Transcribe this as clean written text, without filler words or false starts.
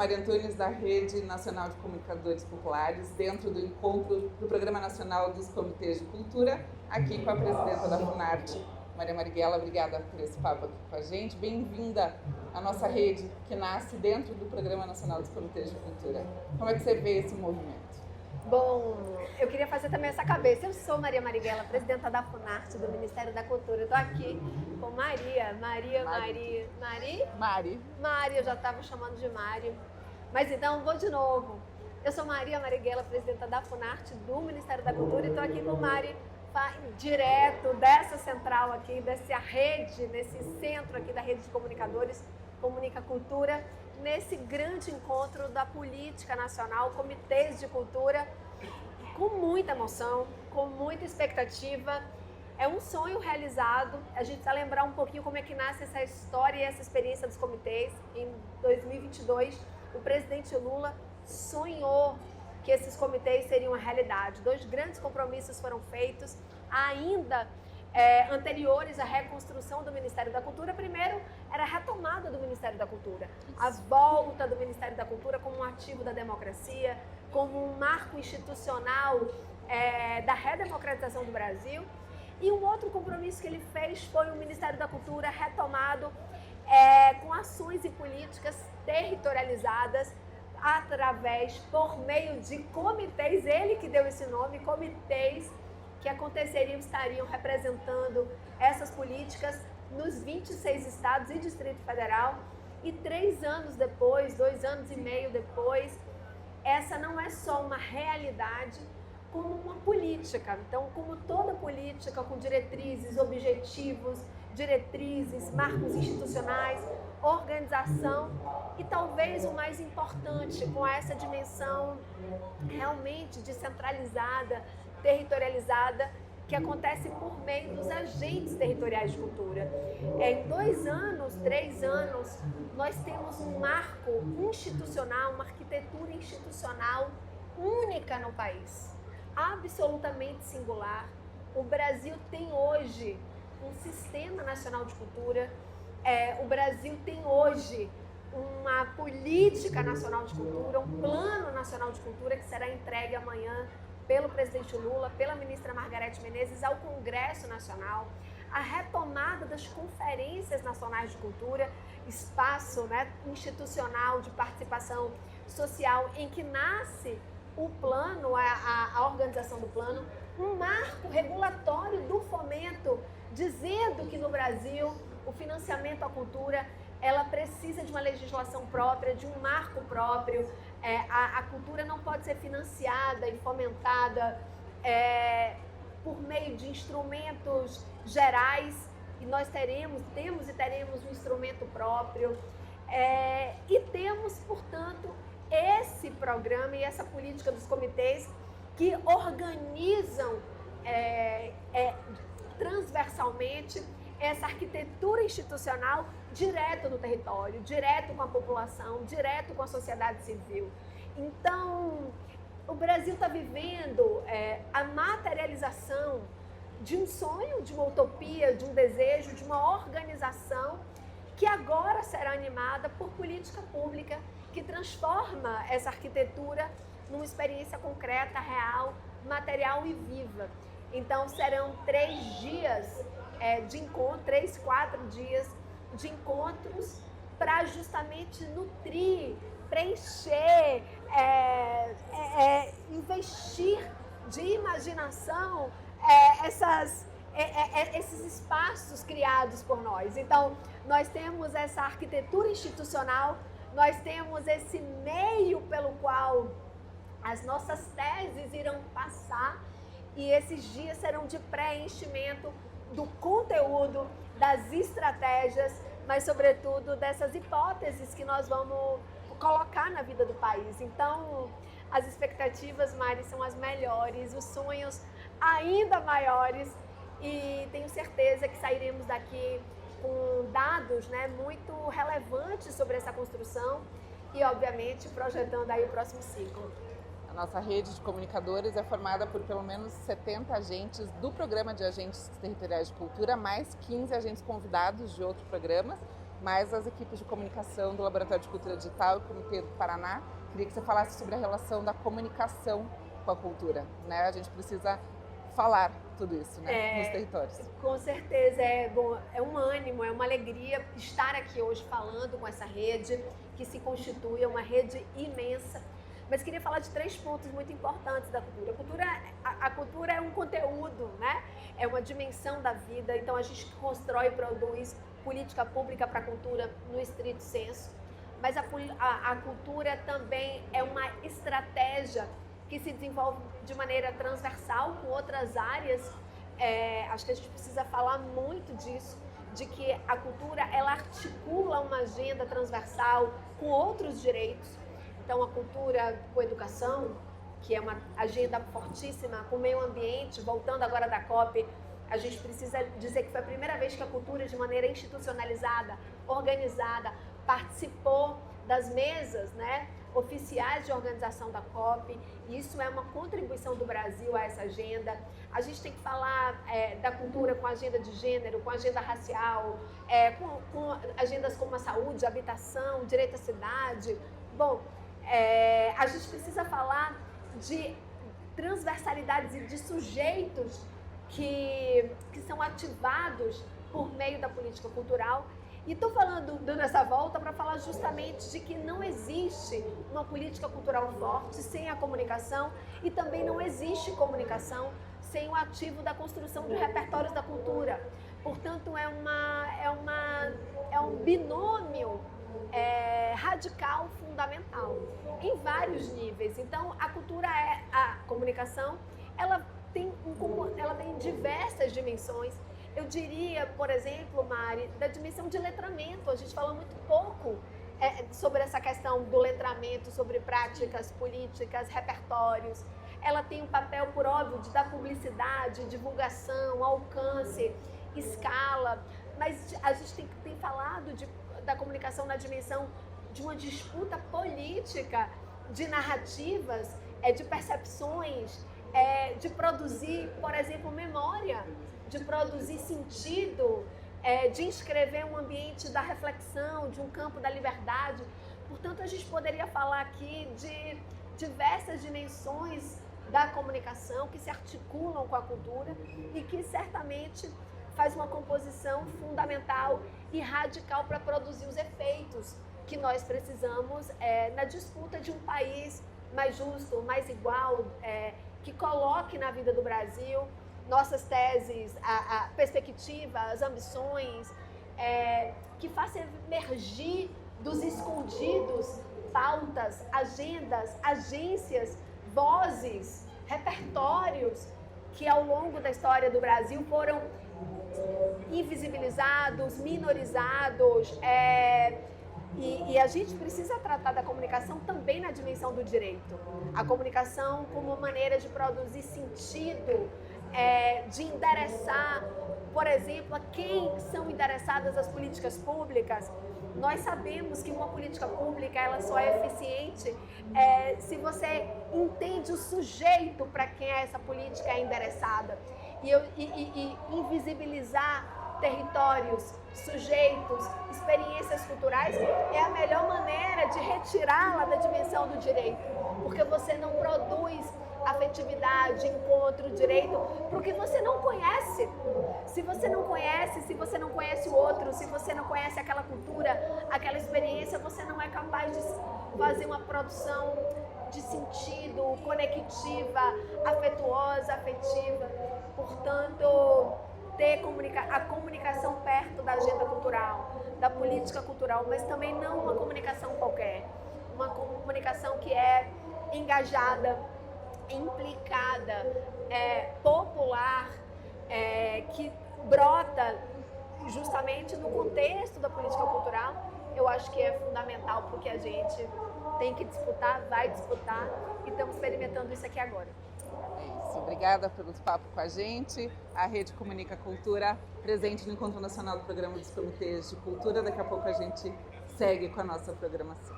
Maria Antunes, da Rede Nacional de Comunicadores Populares, dentro do encontro do Programa Nacional dos Comitês de Cultura, aqui com a presidenta da Funarte, Maria Marighella. Obrigada por esse papo aqui com a gente. Bem-vinda à nossa rede, que nasce dentro do Programa Nacional dos Comitês de Cultura. Como é que você vê esse movimento? Bom, eu queria fazer também essa cabeça. Eu sou Maria Marighella, presidenta da Funarte, do Ministério da Cultura. Eu estou aqui com Mari, eu já estava chamando de Mari. Mas então, vou de novo. Eu sou Maria Marighella, presidenta da Funarte, do Ministério da Cultura, e estou aqui com Mari, direto dessa central aqui, dessa rede, desse centro aqui da rede de comunicadores, Comunica Cultura, nesse grande encontro da política nacional, comitês de cultura, com muita emoção, com muita expectativa. É um sonho realizado. A gente precisa lembrar um pouquinho como é que nasce essa história e essa experiência dos comitês. Em 2022, o presidente Lula sonhou que esses comitês seriam uma realidade. 2 grandes compromissos foram feitos, ainda anteriores à reconstrução do Ministério da Cultura. Primeiro, era a retomada do Ministério da Cultura, a volta do Ministério da Cultura como um ativo da democracia, como um marco institucional da redemocratização do Brasil. E um outro compromisso que ele fez foi o Ministério da Cultura retomado com ações e políticas territorializadas, por meio de comitês, ele que deu esse nome, comitês que estariam representando essas políticas nos 26 estados e Distrito Federal. E 3 anos depois, 2 anos e meio depois, essa não é só uma realidade, como uma política. Então, como toda política, com diretrizes, objetivos, marcos institucionais, organização e talvez o mais importante, com essa dimensão realmente descentralizada, territorializada, que acontece por meio dos agentes territoriais de cultura. Em 2 anos, 3 anos, nós temos um marco institucional, uma arquitetura institucional única no país, absolutamente singular. O Brasil tem hoje um Sistema Nacional de Cultura, o Brasil tem hoje uma política nacional de cultura, um plano nacional de cultura que será entregue amanhã pelo presidente Lula, pela ministra Margarete Menezes ao Congresso Nacional, a retomada das conferências nacionais de cultura, espaço institucional de participação social em que nasce o plano, a organização do plano, um marco regulatório do fomento, dizendo que no Brasil o financiamento à cultura ela precisa de uma legislação própria, de um marco próprio. A cultura não pode ser financiada e fomentada por meio de instrumentos gerais, e nós temos e teremos um instrumento próprio. E temos, portanto, esse programa e essa política dos comitês que organizam transversalmente essa arquitetura institucional direto no território, direto com a população, direto com a sociedade civil. Então, o Brasil está vivendo a materialização de um sonho, de uma utopia, de um desejo, de uma organização que agora será animada por política pública que transforma essa arquitetura numa experiência concreta, real, material e viva. Então, serão 3 dias de encontro, 3, 4 dias de encontros para justamente nutrir, preencher, investir de imaginação esses espaços criados por nós. Então, nós temos essa arquitetura institucional, nós temos esse meio pelo qual as nossas teses irão passar, e esses dias serão de preenchimento do conteúdo, das estratégias, mas sobretudo dessas hipóteses que nós vamos colocar na vida do país. Então, as expectativas, Mari, são as melhores, os sonhos ainda maiores, e tenho certeza que sairemos daqui com dados muito relevantes sobre essa construção e, obviamente, projetando aí o próximo ciclo. A nossa rede de comunicadores é formada por pelo menos 70 agentes do Programa de Agentes Territoriais de Cultura, mais 15 agentes convidados de outros programas. mais as equipes de comunicação do Laboratório de Cultura Digital e do Comitê do Paraná. Queria que você falasse sobre a relação da comunicação com a cultura, né? A gente precisa falar tudo isso, né, nos territórios. Com certeza, é um ânimo, é uma alegria estar aqui hoje falando com essa rede que se constitui, é uma rede imensa. Mas queria falar de 3 pontos muito importantes da cultura. A cultura é um conteúdo, né? É uma dimensão da vida, então a gente constrói e produz política pública para a cultura no estrito senso. Mas a cultura também é uma estratégia que se desenvolve de maneira transversal com outras áreas. Acho que a gente precisa falar muito disso, de que a cultura ela articula uma agenda transversal com outros direitos. Então, a cultura com educação, que é uma agenda fortíssima, com o meio ambiente, voltando agora da COP, a gente precisa dizer que foi a primeira vez que a cultura, de maneira institucionalizada, organizada, participou das mesas, né, oficiais de organização da COP. Isso é uma contribuição do Brasil a essa agenda. A gente tem que falar da cultura com a agenda de gênero, com a agenda racial, com agendas como a saúde, a habitação, direito à cidade. Bom, a gente precisa falar de transversalidades e de sujeitos que são ativados por meio da política cultural. E estou dando essa volta para falar justamente de que não existe uma política cultural forte sem a comunicação e também não existe comunicação sem o ativo da construção de repertórios da cultura. Portanto, é um binômio radical, fundamental, em vários níveis. Então, a comunicação, ela tem diversas dimensões. Eu diria, por exemplo, Mari, da dimensão de letramento. A gente fala muito pouco sobre essa questão do letramento, sobre práticas políticas, repertórios. Ela tem um papel, por óbvio, de dar publicidade, divulgação, alcance, escala. Mas a gente tem falado da comunicação na dimensão de uma disputa política, de narrativas, de percepções, de produzir, por exemplo, memória, de produzir sentido, de inscrever um ambiente da reflexão, de um campo da liberdade. Portanto, a gente poderia falar aqui de diversas dimensões da comunicação que se articulam com a cultura e que certamente faz uma composição fundamental e radical para produzir os efeitos que nós precisamos na disputa de um país mais justo, mais igual, que coloque na vida do Brasil nossas teses, a perspectiva, as ambições, que faça emergir dos escondidos pautas, agendas, agências, vozes, repertórios que ao longo da história do Brasil foram invisibilizados, minorizados, e a gente precisa tratar da comunicação também na dimensão do direito. A comunicação como uma maneira de produzir sentido, de endereçar, por exemplo, a quem são endereçadas as políticas públicas. Nós sabemos que uma política pública ela só é eficiente se você entende o sujeito para quem essa política é endereçada. E invisibilizar territórios, sujeitos, experiências culturais é a melhor maneira de retirá-la da dimensão do direito, porque você não produz afetividade, encontro, direito, porque você não conhece. Se você não conhece o outro, se você não conhece aquela cultura, aquela experiência, você não é capaz de fazer uma produção de sentido, conectiva, afetuosa, afetiva. Portanto, ter a comunicação perto da agenda cultural, da política cultural, mas também não uma comunicação qualquer, uma comunicação que é engajada, implicada, popular, que brota justamente no contexto da política cultural. Eu acho que é fundamental porque a gente tem que disputar, vai disputar e estamos experimentando isso aqui agora. É isso, obrigada pelo papo com a gente. A Rede Comunica Cultura, presente no Encontro Nacional do Programa dos Comitês de Cultura. Daqui a pouco a gente segue com a nossa programação.